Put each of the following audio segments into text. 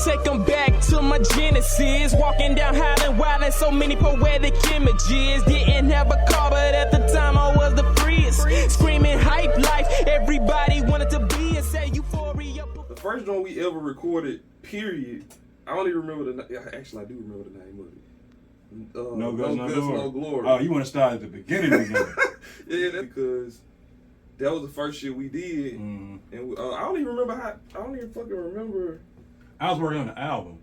Take them back to my genesis. Walking down Highland Wild and so many poetic images. Didn't have a car, but at the time I was the freest. Screaming hype life. Everybody wanted to be and say euphoria. The first joint we ever recorded, period. I don't even remember the name. Actually, I do remember the name of it. No Guts, No Glory. Oh, you want to start at the beginning again? Yeah, that's because that was the first shit we did, and I don't even remember how. I don't even fucking remember. I was working on the album.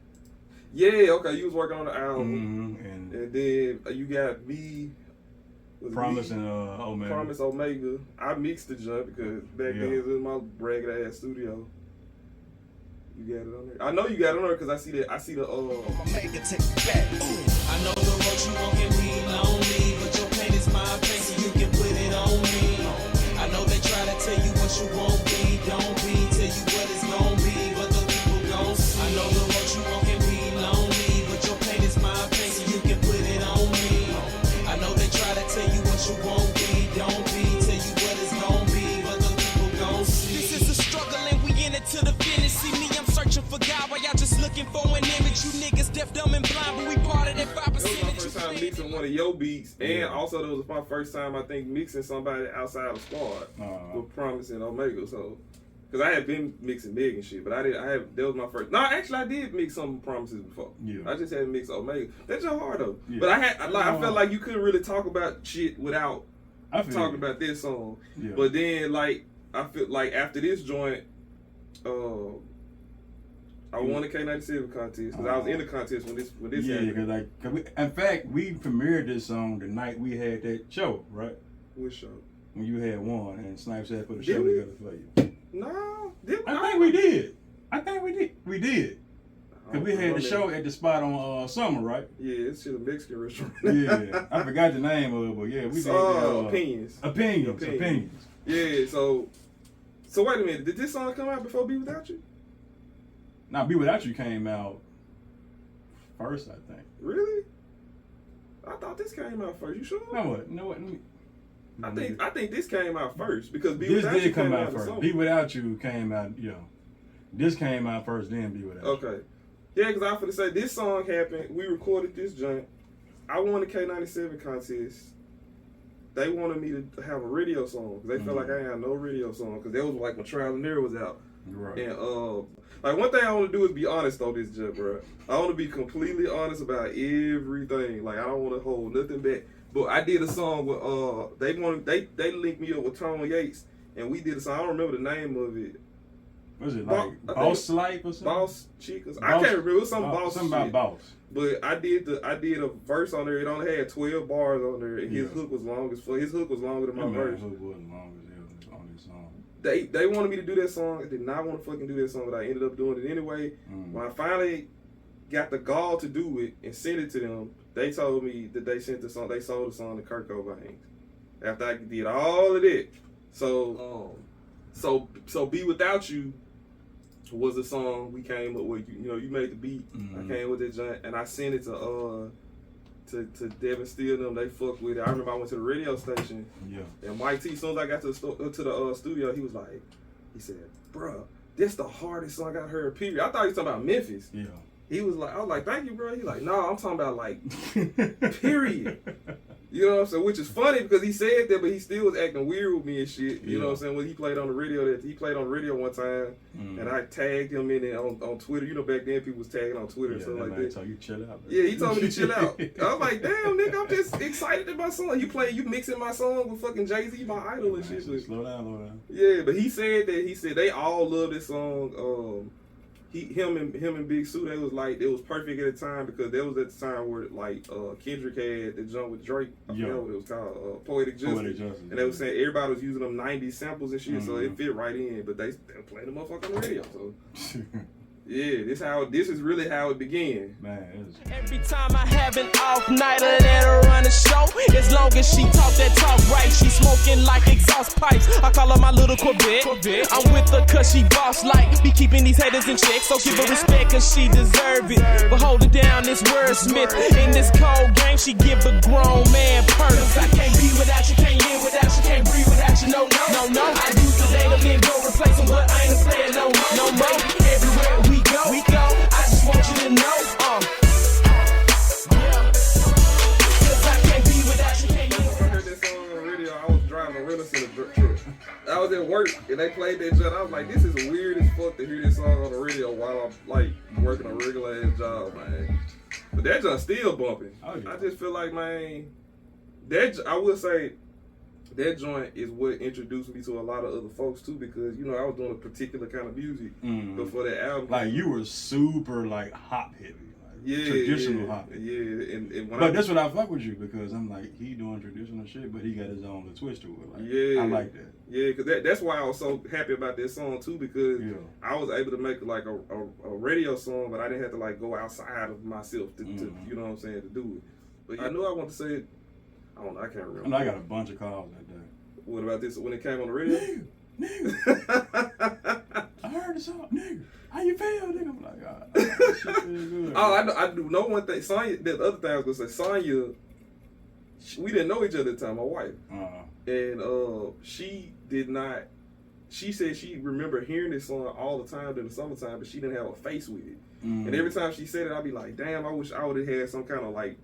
Yeah, okay, you was working on the album, and then you got me. Promise and Omega. Promise Omega. I mixed the joint because back then it was my ragged ass studio. You got it on there. I know you got it on there because I see the Omega take it back. I know the road you won't get me lonely, but your pain is my pain, so you can put it on me. I know they try to tell you what you won't be, don't be, tell you what it's gonna be, but the people gon' see. I know the road you won't get me lonely, but your pain is my pain, so you can put it on me. I know they try to tell you what you won't be, don't be, tell you what it's gonna be, but the people gon' see. This is a struggle and we in it to the finish. See me, I'm searching for God while y'all just looking for an image. You niggas deaf, dumb, and blind, but we part of that 5%. That was my first time mixing one of your beats, and also that was my first time I think mixing somebody outside of Squad with Promise and Omega. So, because I had been mixing Meg and shit, but that was my first. No, actually I did mix some Promises before. Yeah. I just hadn't mixed Omega. That's your hard though. Yeah. But I felt like you couldn't really talk about shit without talking about this song. Yeah. But then like I feel like after this joint, I won the K97 contest because I was in the contest when this happened. Yeah, because in fact, we premiered this song the night we had that show, right? Which show? When you had won and Snipes had put a show together for you. No, I think we did. We did. Because we had the show at the spot on Summer, right? Yeah, it's just a Mexican restaurant. Yeah, I forgot the name of it, but yeah, we did Opinions. Yeah, so wait a minute. Did this song come out before Be Without You? Now, Be Without You came out first, I think. Really? I thought this came out first. You sure? No, what? I think this came out first because Be Without You came out first. Be Without You came out, this came out first, then Be Without You. Okay. Yeah, because I was going to say, this song happened. We recorded this joint. I won the K97 contest. They wanted me to have a radio song because they felt like I ain't had no radio song because that was like when Trial and Error was out. Right. And like one thing I want to do is be honest on this joint, bro. I want to be completely honest about everything. Like I don't want to hold nothing back. But I did a song with they linked me up with Tone Yates and we did a song. I don't remember the name of it. Was it like Boss Life or something? Boss Chicas. I can't remember. It was some Boss. Something about Boss. But I did a verse on there. It only had 12 bars on there, and his hook was long as fuck. His hook was longer than my verse. His hook wasn't long as hell on this song. They wanted me to do that song. I did not want to fucking do that song, but I ended up doing it anyway. When I finally got the gall to do it and sent it to them, they told me that they sent the song. They sold the song to Kurt Cobain. After I did all of that, so Be Without You was the song we came up with. You made the beat. I came with that joint and I sent it to Devin Steele them. They fucked with it. I remember I went to the radio station. Yeah. And Mike T, as soon as I got to the studio, he said, "Bruh, this the hardest song I heard. Period." I thought he was talking about Memphis. Yeah. I was like, "Thank you, bro." He's like, "No, I'm talking about like, period." You know what I'm saying? Which is funny because he said that, but he still was acting weird with me and shit. You know what I'm saying? When he played on the radio, one time, and I tagged him in it on Twitter. Back then people was tagging on Twitter and stuff like that. Told you chill out. Yeah, he told me to chill out. I was like, damn, nigga, I'm just excited about my song. You mixing my song with fucking Jay-Z, my idol and shit. Slow down. Yeah, but he said they all love this song. Him and Big Sue, it was perfect at the time because there was at the time where Kendrick had the joint with Drake. I forgot what it was called, Poetic Justice. And they was saying everybody was using them 90s samples and shit, so it fit right in. But they played the motherfucker on the radio, so. Yeah, this is really how it began. Man, every time I have an off night, I let her run a show. As long as she talk right, she smoking like exhaust pipes. I call her my little Corvette. I'm with her cause she boss like, be keeping these haters in check. So give her respect cause she deserve it. But holding down this wordsmith in this cold game, she give a grown man purpose. I can't be without you, can't live without you, can't breathe without you, no. I used to date them, then go replace them, but I ain't a player no more. Everywhere we go, I work and they played that joint. I was like, this is weird as fuck to hear this song on the radio while I'm like working a regular ass job, man. But that joint still bumping. Oh, yeah. I just feel like, man, I will say that joint is what introduced me to a lot of other folks too, because I was doing a particular kind of music before that album. Like you were super like hop heavy. Yeah, traditional hop. Yeah, and but that's what I fuck with you, because I'm like, he doing traditional shit, but he got his own little twist to it. Like, yeah, I like that. Yeah, because that's why I was so happy about this song too, because I was able to make like a radio song, but I didn't have to like go outside of myself to you know what I'm saying, to do it. But I knew I wanted to say it. I don't know, I can't remember. And I got a bunch of calls that day. What about this when it came on the radio? Nigga. I heard the song, nigga. How you feel, nigga? I'm like, shit feels good. I do know one thing. Sonya, the other thing I was gonna say, Sonya, we didn't know each other at the time, my wife. And she did not. She said she remembered hearing this song all the time during the summertime, but she didn't have a face with it. And every time she said it, I'd be like, damn, I wish I would have had some kind of like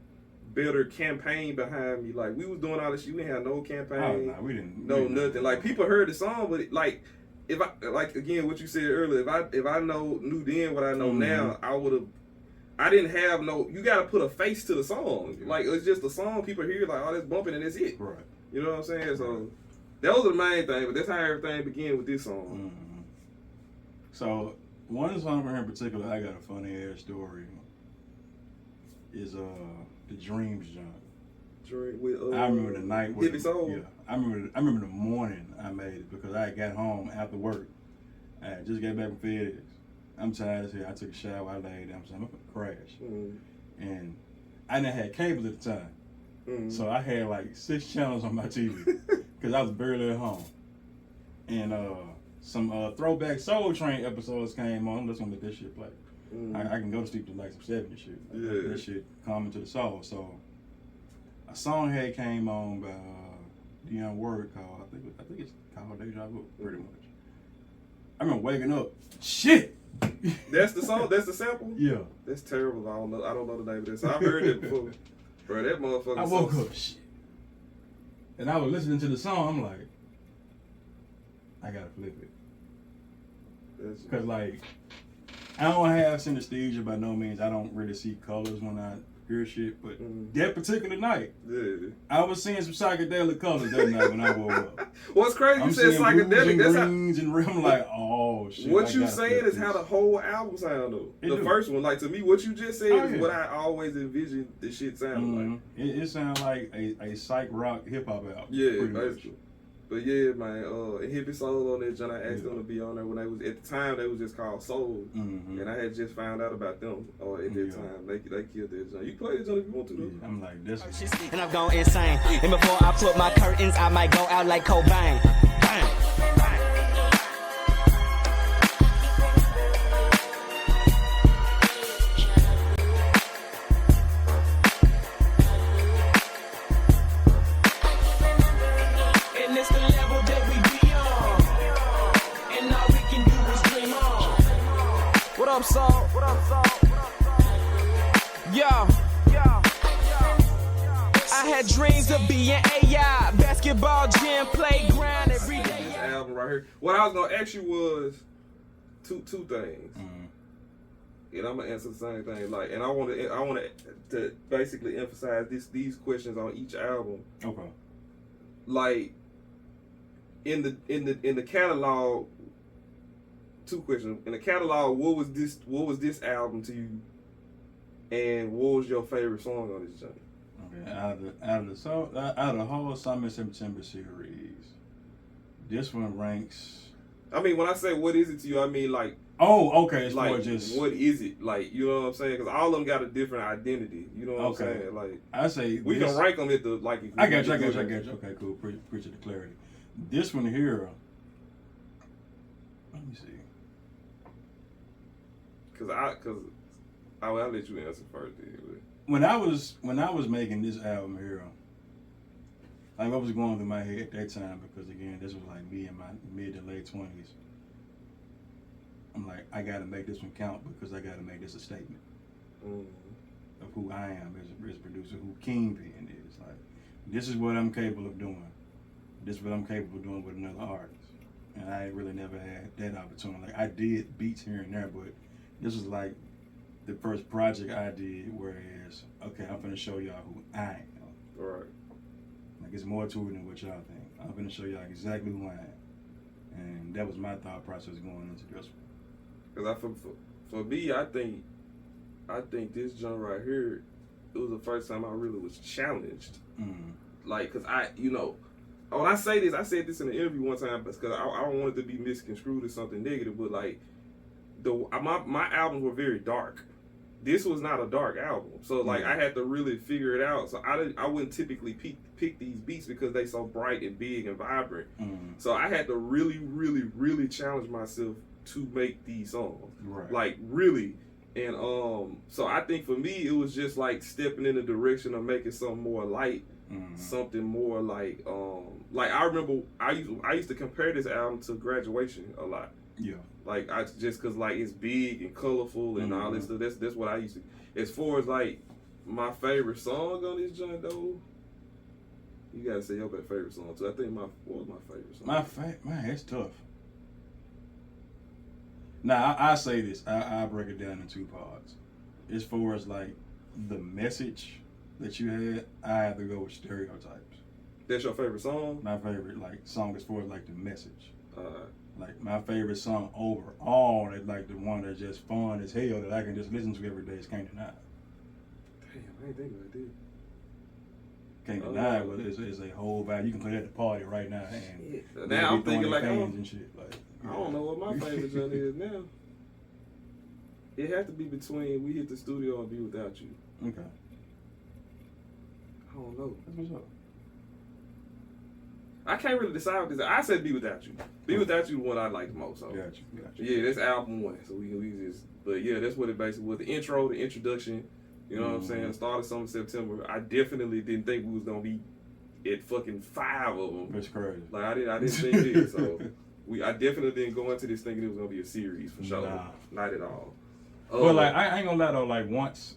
better campaign behind me. Like we was doing all this shit, we didn't have no campaign. We didn't. Nothing. Like people heard the song, but like if I like again what you said earlier, if I knew then what I know now, I didn't have no. You got to put a face to the song. Like it's just a song people hear like, oh, that's bumping and that's it. Right. You know what I'm saying? So that was the main thing. But that's how everything began with this song. So one song from her in particular, I got a funny ass story. Is the Dreams joint. I remember the night with I remember the morning I made it, because I got home after work. I just got back from FedEx. I'm tired as hell. I took a shower, I laid down, I'm gonna crash. And I didn't have cable at the time. So I had like 6 channels on my TV because I was barely at home. And some throwback Soul Train episodes came on. Let's let that shit play. I can go to sleep to like some 70 shit. Like that shit calming to the soul. So a song had came on by Dionne Warwick called, I think it's called Deja Vu, pretty much. I remember waking up, shit. That's the song. That's the sample. Yeah. That's terrible. I don't know the name of this. I've heard it before. Bro, that motherfucker. I woke up, shit. And I was listening to the song. I'm like, I gotta flip it. Because like, I don't have synesthesia by no means. I don't really see colors when I hear shit. But that particular night, I was seeing some psychedelic colors that night when I woke up. What's crazy? You said psychedelic. That's greens and I'm like, oh shit. What you saying is how the whole album sound though. The first one, like to me, what you just said is what I always envisioned the shit sounded like. It sounds like a psych rock hip hop album. Yeah, basically. But yeah, man, Hippie Soul on that joint, I asked them to be on there when they was, at the time, they was just called Soul. And I had just found out about them at that time. They killed that joint. You play that joint if you want to, though. I'm like, this and I'm going insane. And before I flip my curtains, I might go out like Cobain. Bang. What up, Saul? Yo. I had dreams of being AI, basketball gym, playground every day. This album right here. What I was gonna ask you was two things, and I'm gonna answer the same thing. Like, and I want to basically emphasize these questions on each album. Okay. Like in the catalog. 2 questions. In the catalog, what was this album to you, and what was your favorite song on this joint? Okay, out of the whole Summer September series, this one ranks. I mean, when I say what is it to you, I mean like. Oh, okay. It's like more just what is it? Like, you know what I'm saying? Because all of them got a different identity. You know what I'm saying? Like, I say we can rank them at the like. I got you. Okay, cool. Appreciate the clarity. This one here. Let me see. I'll let you answer first. When I was making this album here, like what was going through my head at that time, because again, this was like me in my mid to late 20s. I'm like, I gotta make this one count, because I gotta make this a statement of who I am as a producer, who Kingpin is. Like, this is what I'm capable of doing. This is what I'm capable of doing with another artist. and I really never had that opportunity. Like I did beats here and there, but this was like the first project I did. Whereas, okay, I'm gonna show y'all who I am. Right. Like it's more to it than what y'all think. I'm gonna show y'all exactly who I am, and that was my thought process going into this one. Cause for me, I think this joint right here, it was the first time I really was challenged. Like, cause when I say this, I said this in an interview one time, because I don't want it to be misconstrued as something negative, but like, my albums were very dark. This was not a dark album, so like I had to really figure it out. So I wouldn't typically pick these beats because they so bright and big and vibrant. So I had to really, really, really challenge myself to make these songs, like really. And so I think for me it was just like stepping in the direction of making something more light, something more like I remember I used to compare this album to Graduation a lot. Yeah. Like I just cause like it's big and colorful and all this stuff. That's what I used to. As far as like my favorite song on this joint though, you gotta say your favorite song too. I think what was my favorite song? Man, it's tough. Now I say this. I break it down in two parts. As far as like the message that you had, I have to go with Stereotypes. That's your favorite song? My favorite like song as far as like the message. Like my favorite song overall, that like the one that's just fun as hell that I can just listen to every day is Can't Deny. Damn, I ain't think about that. Can't Deny is a whole vibe. You can play that at the party right now. And now I'm thinking like, and shit. Like, I don't know what my favorite genre is now. It has to be between We Hit the Studio and Be Without You. Okay. I don't know. That's what's up. I can't really decide what this is. I said Be Without You. Be Without You is the one I like the most. So. Got you. Yeah, that's album one. So we just, but yeah, that's what it basically was. The intro, the introduction, you know what I'm saying? The start of summer, September. I definitely didn't think we was gonna be at fucking 5 of them. That's crazy. Like I didn't think it. So I definitely didn't go into this thinking it was gonna be a series for sure. Nah. Not at all. Well, like I ain't gonna lie though. Like once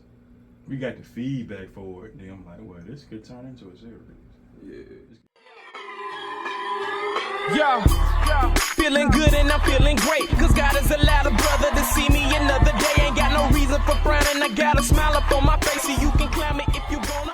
we got the feedback for it, then I'm like, well, this could turn into a series. Yeah. Yo, feeling good and I'm feeling great, cause God has allowed a brother to see me another day. Ain't got no reason for frowning, I got a smile up on my face, so you can climb it if you wanna.